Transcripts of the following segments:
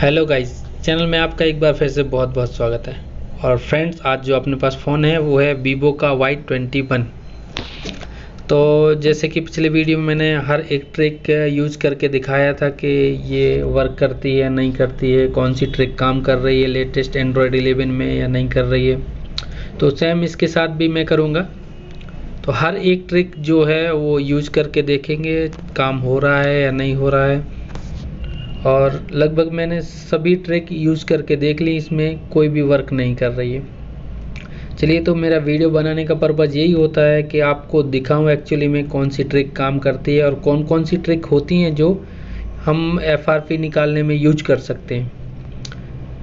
Hello guys, channel में आपका एक बार फिर से बहुत बहुत स्वागत है। और फ्रेंड्स, आज जो अपने पास फ़ोन है वो है वीवो का Y21। तो जैसे कि पिछले वीडियो में मैंने हर एक ट्रिक यूज करके दिखाया था कि ये वर्क करती है नहीं करती है, कौन सी ट्रिक काम कर रही है लेटेस्ट एंड्रॉयड 11 में या नहीं कर रही है। तो सेम इसके साथ भी मैं करूँगा। तो हर एक ट्रिक जो है वो यूज करके देखेंगे काम हो रहा है या नहीं हो रहा है। और लगभग मैंने सभी ट्रिक यूज़ करके देख ली, इसमें कोई भी वर्क नहीं कर रही है। चलिए, तो मेरा वीडियो बनाने का पर्पज़ यही होता है कि आपको दिखाऊं एक्चुअली में कौन सी ट्रिक काम करती है और कौन कौन सी ट्रिक होती हैं जो हम FRP निकालने में यूज कर सकते हैं।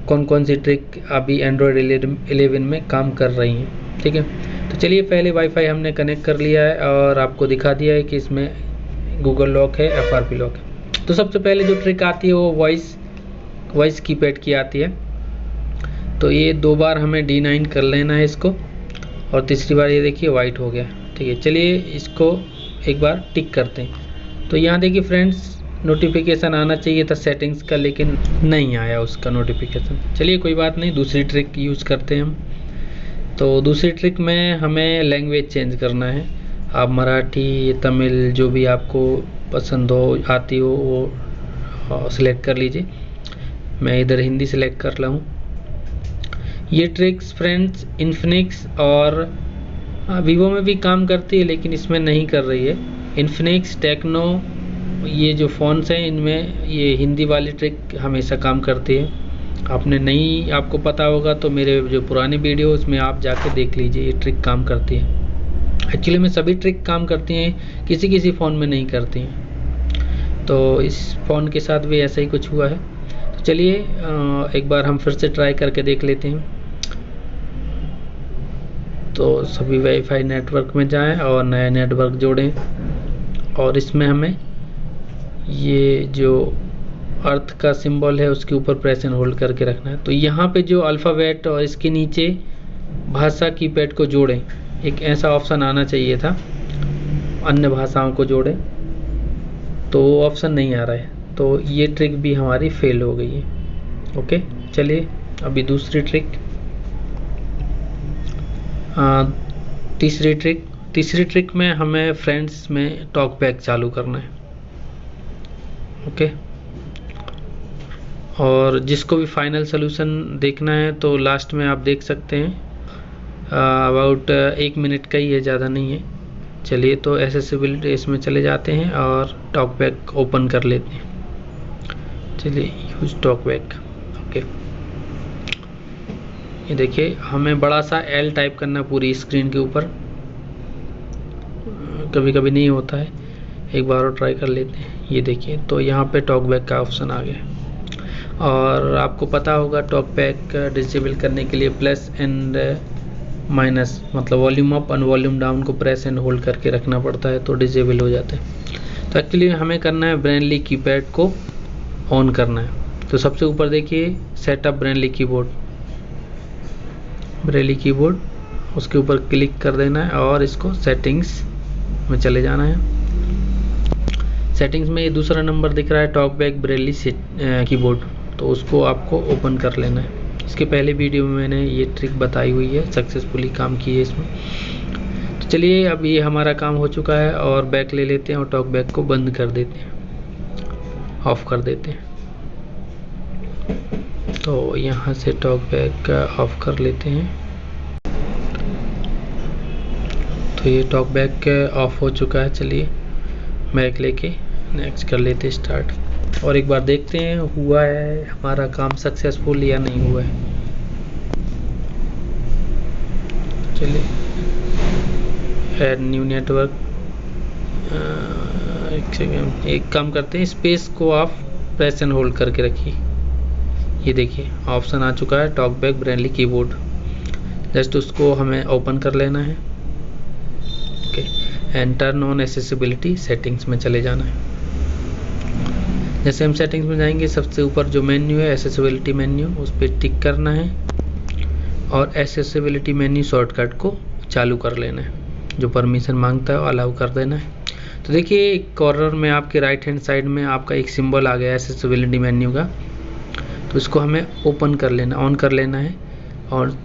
कौन कौन सी ट्रिक अभी एंड्रॉयड 11 में काम कर रही हैं, ठीक है। तो चलिए, पहले वाईफाई हमने कनेक्ट कर लिया है और आपको दिखा दिया है कि इसमें गूगल लॉक है, FRP लॉक है। तो सबसे पहले जो ट्रिक आती है वो वॉइस कीपैड की आती है। तो ये 2 बार हमें D9 कर लेना है इसको, और तीसरी बार ये देखिए वाइट हो गया, ठीक है। चलिए इसको एक बार टिक करते हैं। तो यहाँ देखिए फ्रेंड्स, नोटिफिकेशन आना चाहिए था सेटिंग्स का, लेकिन नहीं आया उसका नोटिफिकेशन। चलिए कोई बात नहीं, दूसरी ट्रिक यूज़ करते हैं हम। तो दूसरी ट्रिक में हमें लैंग्वेज चेंज करना है। आप मराठी, तमिल, जो भी आपको पसंद हो, आती हो, वो सिलेक्ट कर लीजिए। मैं इधर हिंदी सिलेक्ट कर रहा हूँ। ये ट्रिक्स फ्रेंड्स इन्फिनिक्स और वीवो में भी काम करती है, लेकिन इसमें नहीं कर रही है। इन्फिनिक्स, टेक्नो, ये जो फ़ोन्स हैं इनमें ये हिंदी वाली ट्रिक हमेशा काम करती है। आपको पता होगा तो मेरे जो पुराने वीडियो उसमें आप जाके देख लीजिए, ये ट्रिक काम करती है। एक्चुअली में सभी ट्रिक काम करती हैं, किसी फ़ोन में नहीं करती हैं। तो इस फ़ोन के साथ भी ऐसा ही कुछ हुआ है। तो चलिए एक बार हम फिर से ट्राई करके देख लेते हैं। तो सभी वाईफाई नेटवर्क में जाएं और नया नेटवर्क जोड़ें, और इसमें हमें ये जो अर्थ का सिंबल है उसके ऊपर प्रेस एंड होल्ड करके रखना है। तो यहाँ पे जो अल्फ़ाबेट और इसके नीचे भाषा कीपैड को जोड़ें, एक ऐसा ऑप्शन आना चाहिए था, अन्य भाषाओं को जोड़ें, तो वो ऑप्शन नहीं आ रहा है। तो ये ट्रिक भी हमारी फेल हो गई है। ओके, चलिए अभी दूसरी ट्रिक, तीसरी ट्रिक में हमें फ्रेंड्स में टॉक बैक चालू करना है। ओके, और जिसको भी फाइनल सोल्यूशन देखना है तो लास्ट में आप देख सकते हैं, अबाउट 1 मिनट का ही है, ज़्यादा नहीं है। चलिए, तो एक्सेसिबिलिटी इसमें चले जाते हैं और टॉक बैक ओपन कर लेते हैं। चलिए, यूज टॉक बैक। ओके, ये देखिए हमें बड़ा सा L टाइप करना पूरी स्क्रीन के ऊपर, कभी कभी नहीं होता है, एक बार और ट्राई कर लेते हैं। ये देखिए, तो यहाँ पे टॉक बैक का ऑप्शन आ गया। और आपको पता होगा टॉक बैक डिसेबल करने के लिए प्लस एंड माइनस, मतलब volume up and volume down को प्रेस एंड होल्ड करके रखना पड़ता है, तो डिसेबल हो जाता है। तो एक्चुअली हमें करना है ब्रेनली कीपैड को ऑन करना है। तो सबसे ऊपर देखिए सेटअप ब्रेनली कीबोर्ड, उसके ऊपर क्लिक कर देना है और इसको सेटिंग्स में चले जाना है। सेटिंग्स में ये दूसरा नंबर दिख रहा है, टॉक बैक ब्रेनली कीबोर्ड, तो उसको आपको ओपन कर लेना है। इसके पहले वीडियो में मैंने ये ट्रिक बताई हुई है, सक्सेसफुली काम की है इसमें। तो चलिए, अब ये हमारा काम हो चुका है और बैक ले लेते हैं और टॉक बैक को बंद कर देते हैं, ऑफ कर देते हैं। तो यहाँ से टॉक बैक ऑफ कर लेते हैं। तो ये टॉक बैक ऑफ हो चुका है। चलिए बैक लेके नेक्स्ट कर लेते हैं स्टार्ट, और एक बार देखते हैं हुआ है हमारा काम सक्सेसफुल या नहीं हुआ है। चलिए, ऐड न्यू नेटवर्क, एक सेकेंड, एक काम करते हैं, स्पेस को आप प्रेस एंड होल्ड करके रखिए। ये देखिए ऑप्शन आ चुका है talk back Brainly keyboard, just उसको हमें ओपन कर लेना है। Okay, and turn on accessibility, settings में चले जाना है। जैसे हम सेटिंग्स में जाएंगे, सबसे ऊपर जो मेन्यू है एक्सेसिबिलिटी मेन्यू, उस पर टिक करना है और एक्सेसिबिलिटी मेन्यू शॉर्टकट को चालू कर लेना है। जो परमिशन मांगता है अलाउ कर देना है। तो देखिए कॉर्नर में आपके राइट हैंड साइड में आपका एक सिंबल आ गया है एक्सेसिबिलिटी मेन्यू का। तो इसको हमें ओपन कर लेना, ऑन कर लेना है और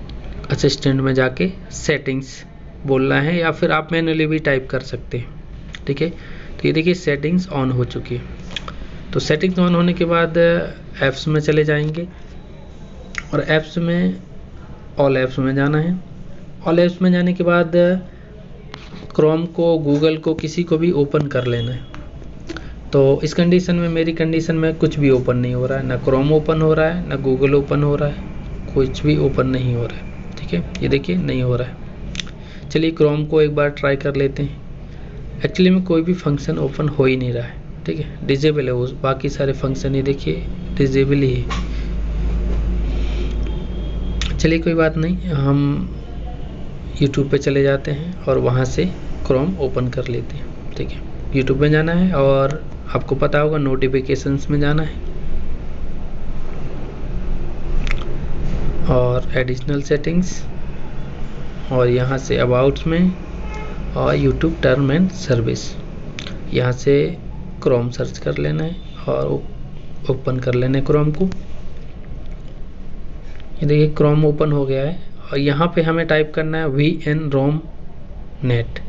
असिस्टेंट में जाके सेटिंग्स बोलना है, या फिर आप मैन्युअली भी टाइप कर सकते हैं। ठीक है, तो ये देखिए सेटिंग्स ऑन हो चुकी है। तो सेटिंग्स ऑन होने के बाद ऐप्स में चले जाएंगे और ऐप्स में ऑल ऐप्स में जाना है। ऑल ऐप्स में जाने के बाद क्रोम को, गूगल को, किसी को भी ओपन कर लेना है। तो इस कंडीशन में, मेरी कंडीशन में कुछ भी ओपन नहीं हो रहा है, ना क्रोम ओपन हो रहा है, ना गूगल ओपन हो रहा है, कुछ भी ओपन नहीं हो रहा है। ठीक है, ये देखिए नहीं हो रहा है। चलिए क्रोम को एक बार ट्राई कर लेते हैं। एक्चुअली में कोई भी फंक्शन ओपन हो ही नहीं रहा है। ठीक है, डिजेबल है वो, बाकी सारे फंक्शन ये देखिए डिजेबल ही है। चलिए कोई बात नहीं, हम यूट्यूब पे चले जाते हैं और वहाँ से क्रोम ओपन कर लेते हैं। ठीक है, यूट्यूब में जाना है और आपको पता होगा नोटिफिकेशंस में जाना है और एडिशनल सेटिंग्स और यहाँ से अबाउट्स में और यूट्यूब टर्म एंड सर्विस, यहाँ से क्रोम सर्च कर लेना है और ओपन कर लेना है क्रोम को। ये देखिए क्रोम ओपन हो गया है और यहाँ पे हमें टाइप करना है VN-ROM नेट,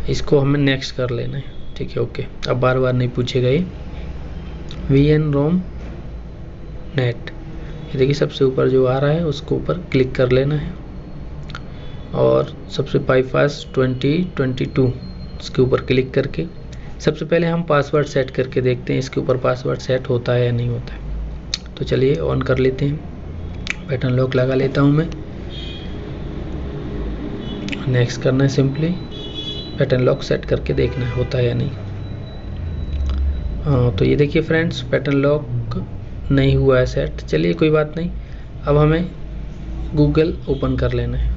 इसको हमें नेक्स्ट कर लेना है। ठीक है, ओके, अब बार बार नहीं पूछेगा ये। VN-ROM नेट, ये देखिए सबसे ऊपर जो आ रहा है उसको ऊपर क्लिक कर लेना है और सबसे बाईपास 2022 इसके ऊपर क्लिक करके सबसे पहले हम पासवर्ड सेट करके देखते हैं इसके ऊपर पासवर्ड सेट होता है या नहीं होता है। तो चलिए ऑन कर लेते हैं, पैटर्न लॉक लगा लेता हूं मैं। नेक्स्ट करना है, सिंपली पैटर्न लॉक सेट करके देखना है होता है या नहीं। तो ये देखिए फ्रेंड्स, पैटर्न लॉक नहीं हुआ है सेट। चलिए कोई बात नहीं, अब हमें गूगल ओपन कर लेना है।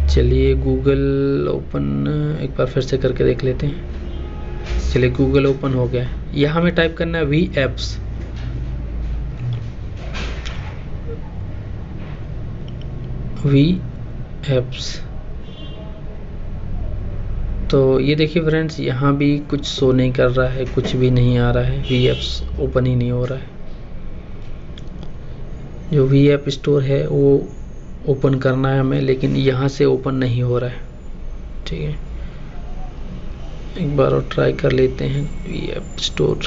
चलिए गूगल ओपन एक बार फिर से करके देख लेते हैं। चलिए गूगल ओपन हो गया है। यहाँ हमें टाइप करना है VApps, VApps। तो ये देखिए फ्रेंड्स, यहाँ भी कुछ शो नहीं कर रहा है, कुछ भी नहीं आ रहा है, VApps ओपन ही नहीं हो रहा है। जो VApp स्टोर है वो ओपन करना है हमें, लेकिन यहाँ से ओपन नहीं हो रहा है। ठीक है, एक बार और ट्राई कर लेते हैं VApp स्टोर।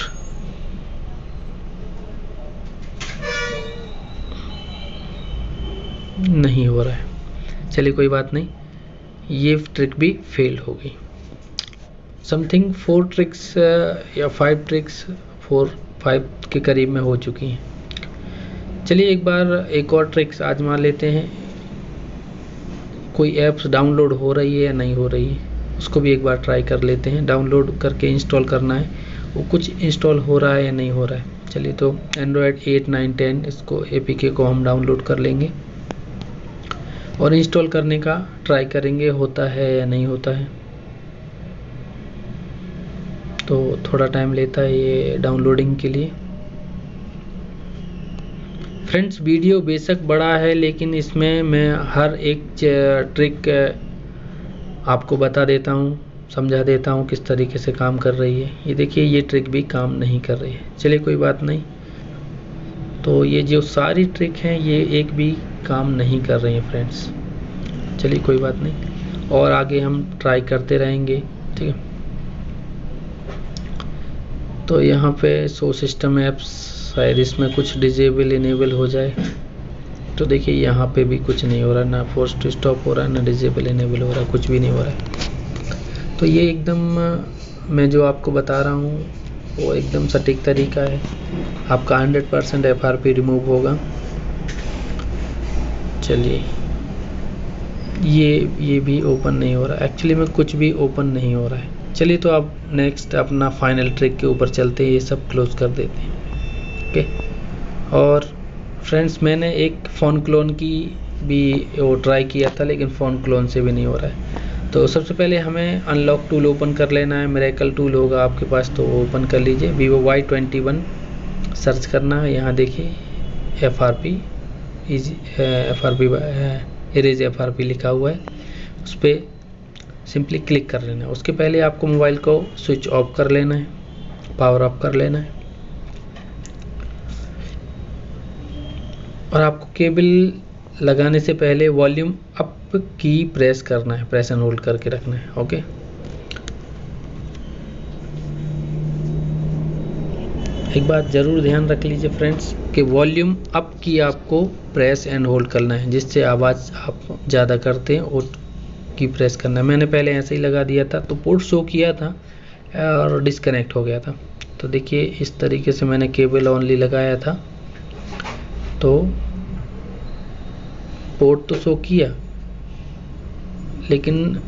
नहीं हो रहा है। चलिए कोई बात नहीं, ये ट्रिक भी फेल हो गई। समथिंग 4 ट्रिक्स या 5 ट्रिक्स 4-5 के करीब में हो चुकी हैं। चलिए एक बार एक और ट्रिक्स आजमा लेते हैं। कोई ऐप्स डाउनलोड हो रही है या नहीं हो रही है, उसको भी एक बार ट्राई कर लेते हैं। डाउनलोड करके इंस्टॉल करना है, वो कुछ इंस्टॉल हो रहा है या नहीं हो रहा है। चलिए तो एंड्रॉयड 8, 9, 10 इसको APK को हम डाउनलोड कर लेंगे और इंस्टॉल करने का ट्राई करेंगे होता है या नहीं होता है। तो थोड़ा टाइम लेता है ये डाउनलोडिंग के लिए। फ्रेंड्स वीडियो बेशक बड़ा है, लेकिन इसमें मैं हर एक ट्रिक आपको बता देता हूँ, समझा देता हूँ किस तरीके से काम कर रही है। ये देखिए ये ट्रिक भी काम नहीं कर रही है। चलिए कोई बात नहीं, तो ये जो सारी ट्रिक हैं ये एक भी काम नहीं कर रही हैं फ्रेंड्स। चलिए कोई बात नहीं, और आगे हम ट्राई करते रहेंगे। ठीक है, तो यहाँ पे शो सिस्टम ऐप्स, शायद इसमें कुछ डिजेबल इनेबल हो जाए। तो देखिए यहाँ पे भी कुछ नहीं हो रहा, ना फोर्स टू स्टॉप हो रहा है, ना डिजेबल इनेबल हो रहा है, कुछ भी नहीं हो रहा है। तो ये एकदम मैं जो आपको बता रहा हूँ वो एकदम सटीक तरीका है। आपका 100% FRP रिमूव होगा। चलिए ये भी ओपन नहीं हो रहा, एक्चुअली में कुछ भी ओपन नहीं हो रहा है। चलिए तो अब नेक्स्ट अपना फाइनल ट्रिक के ऊपर चलते हैं, ये सब क्लोज कर देते हैं। ओके, और फ्रेंड्स मैंने एक फ़ोन क्लोन की भी वो ट्राई किया था, लेकिन फ़ोन क्लोन से भी नहीं हो रहा है। तो सबसे पहले हमें अनलॉक टूल ओपन कर लेना है। मिरेकल टूल होगा आपके पास तो ओपन कर लीजिए। Vivo Y21 सर्च करना है। यहाँ देखिए FRP इरेज FRP लिखा हुआ है, उस पर सिंपली क्लिक कर लेना है। उसके पहले आपको मोबाइल को स्विच ऑफ कर लेना है, पावर ऑफ कर लेना है। और आपको केबल लगाने से पहले वॉल्यूम अप की प्रेस करना है, प्रेस एंड होल्ड करके रखना है। ओके, एक बात ज़रूर ध्यान रख लीजिए फ्रेंड्स कि वॉल्यूम अप की आपको प्रेस एंड होल्ड करना है, जिससे आवाज़ आप ज़्यादा करते हैं और की प्रेस करना है। मैंने पहले ऐसे ही लगा दिया था तो पोर्ट शो किया था और डिस्कनेक्ट हो गया था। तो देखिए इस तरीके से मैंने केबल ओनली लगाया था तो पोर्ट तो शो किया लेकिन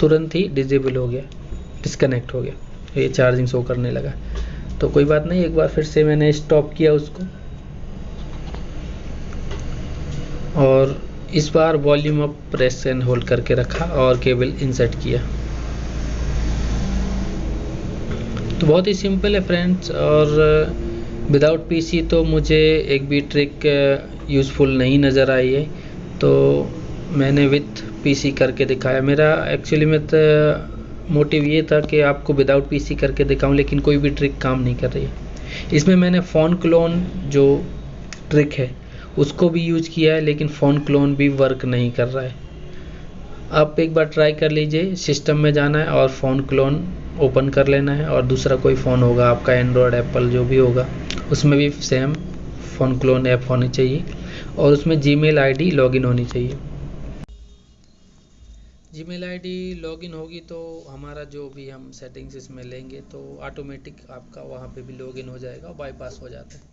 तुरंत ही डिसेबल हो गया, डिस्कनेक्ट हो गया, ये चार्जिंग शो करने लगा। तो कोई बात नहीं, एक बार फिर से मैंने स्टॉप किया उसको और इस बार volume up press and hold करके रखा और केबल इंसर्ट किया। तो बहुत ही सिंपल है फ्रेंड्स, और विदाउट पीसी तो मुझे एक भी ट्रिक यूज़फुल नहीं नज़र आई है, तो मैंने विथ पीसी करके दिखाया। मेरा एक्चुअली में तो मोटिव ये था कि आपको विदाउट पीसी करके दिखाऊं, लेकिन कोई भी ट्रिक काम नहीं कर रही है। इसमें मैंने फ़ोन क्लोन जो ट्रिक है उसको भी यूज किया है, लेकिन फ़ोन क्लोन भी वर्क नहीं कर रहा है। आप एक बार ट्राई कर लीजिए, सिस्टम में जाना है और फ़ोन क्लोन ओपन कर लेना है, और दूसरा कोई फ़ोन होगा आपका, एंड्रॉयड एप्पल जो भी होगा, उसमें भी सेम फ़ोन क्लोन ऐप होनी चाहिए और उसमें जीमेल आईडी लॉगिन होनी चाहिए। जीमेल आईडी लॉगिन होगी तो हमारा जो भी हम सेटिंग्स इसमें लेंगे तो ऑटोमेटिक आपका वहाँ पे भी लॉगिन हो जाएगा, बाईपास हो जाता है।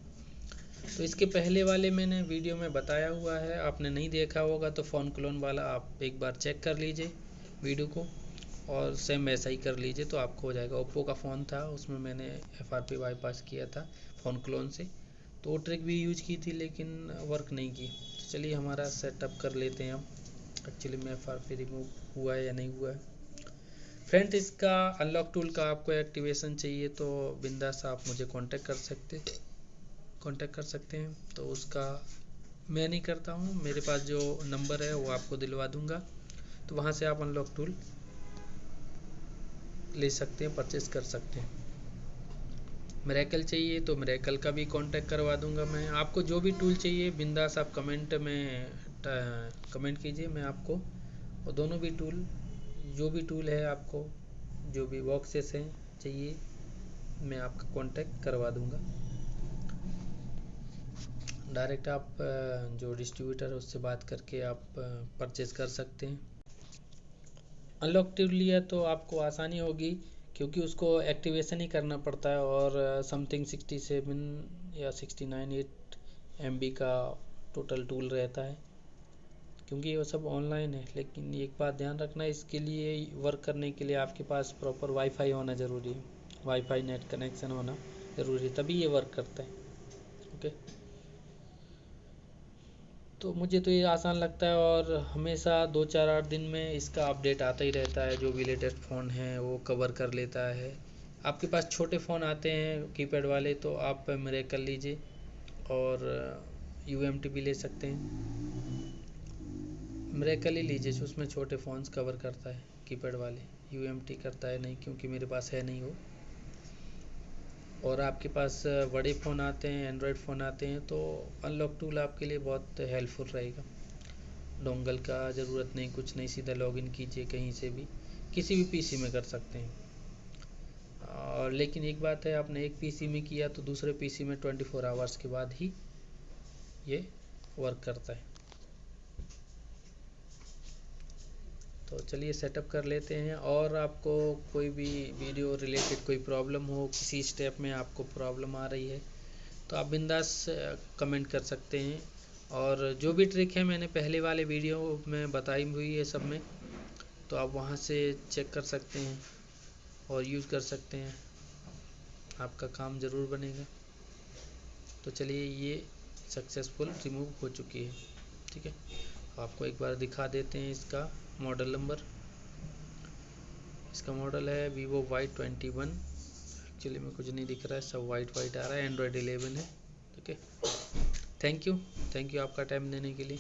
तो इसके पहले वाले मैंने वीडियो में बताया हुआ है, आपने नहीं देखा होगा तो फ़ोन क्लोन वाला आप एक बार चेक कर लीजिए वीडियो को, और सेम ऐसा ही कर लीजिए तो आपको हो जाएगा। ओप्पो का फ़ोन था, उसमें मैंने एफआरपी बाईपास किया था फ़ोन क्लोन से, तो वो ट्रिक भी यूज की थी लेकिन वर्क नहीं की। तो चलिए हमारा सेटअप कर लेते हैं हम, एक्चुअली में एफआरपी रिमूव हुआ है या नहीं हुआ है। फ्रेंड्स, इसका अनलॉक टूल का आपको एक्टिवेशन चाहिए तो बिंदास आप मुझे कांटेक्ट कर सकते हैं। तो उसका मैं नहीं करता हूँ, मेरे पास जो नंबर है वो आपको दिलवा दूंगा, तो वहाँ से आप अनलॉक टूल ले सकते हैं, परचेस कर सकते हैं। मिरेकल चाहिए तो मिरेकल का भी कांटेक्ट करवा दूंगा मैं। आपको जो भी टूल चाहिए बिंदास आप कमेंट कीजिए, मैं आपको और दोनों भी टूल, जो भी टूल है आपको, जो भी बॉक्सेस हैं चाहिए, मैं आपका कांटेक्ट करवा दूंगा। डायरेक्ट आप जो डिस्ट्रीब्यूटर है उससे बात करके आप परचेज कर सकते हैं। अनलॉक टूल लिया तो आपको आसानी होगी क्योंकि उसको एक्टिवेशन ही करना पड़ता है, और समथिंग 67 या 69 MB का टोटल टूल रहता है, क्योंकि वो सब ऑनलाइन है। लेकिन एक बात ध्यान रखना, इसके लिए वर्क करने के लिए आपके पास प्रॉपर वाईफाई होना ज़रूरी है, वाईफाई नेट कनेक्शन होना ज़रूरी है, तभी ये वर्क करता है। ओके, तो मुझे तो ये आसान लगता है, और हमेशा 2-4-8 दिन में इसका अपडेट आता ही रहता है, जो भी लेटेस्ट फ़ोन है वो कवर कर लेता है। आपके पास छोटे फ़ोन आते हैं कीपैड वाले तो आप मिरेकल लीजिए, और UMT भी ले सकते हैं। मिरेकल ही लीजिए, उसमें छोटे फ़ोन्स कवर करता है कीपैड वाले, UMT करता है नहीं, क्योंकि मेरे पास है नहीं वो। और आपके पास बड़े फ़ोन आते हैं, एंड्रॉयड फ़ोन आते हैं, तो अनलॉक टूल आपके लिए बहुत हेल्पफुल रहेगा। डोंगल का ज़रूरत नहीं, कुछ नहीं, सीधा लॉगिन कीजिए कहीं से भी, किसी भी पीसी में कर सकते हैं। और लेकिन एक बात है, आपने एक पीसी में किया तो दूसरे पीसी में 24 आवर्स के बाद ही ये वर्क करता है। तो चलिए सेटअप कर लेते हैं, और आपको कोई भी वीडियो रिलेटेड कोई प्रॉब्लम हो, किसी स्टेप में आपको प्रॉब्लम आ रही है तो आप बिंदास कमेंट कर सकते हैं। और जो भी ट्रिक है मैंने पहले वाले वीडियो में बताई हुई है सब में, तो आप वहां से चेक कर सकते हैं और यूज़ कर सकते हैं, आपका काम ज़रूर बनेगा। तो चलिए ये सक्सेसफुल रिमूव हो चुकी है, ठीक है। आपको एक बार दिखा देते हैं इसका मॉडल नंबर। इसका मॉडल है Vivo Y21। एक्चुअली में कुछ नहीं दिख रहा है, सब वाइट आ रहा है, एंड्रॉयड 11 है, ठीक है। थैंक यू आपका टाइम देने के लिए।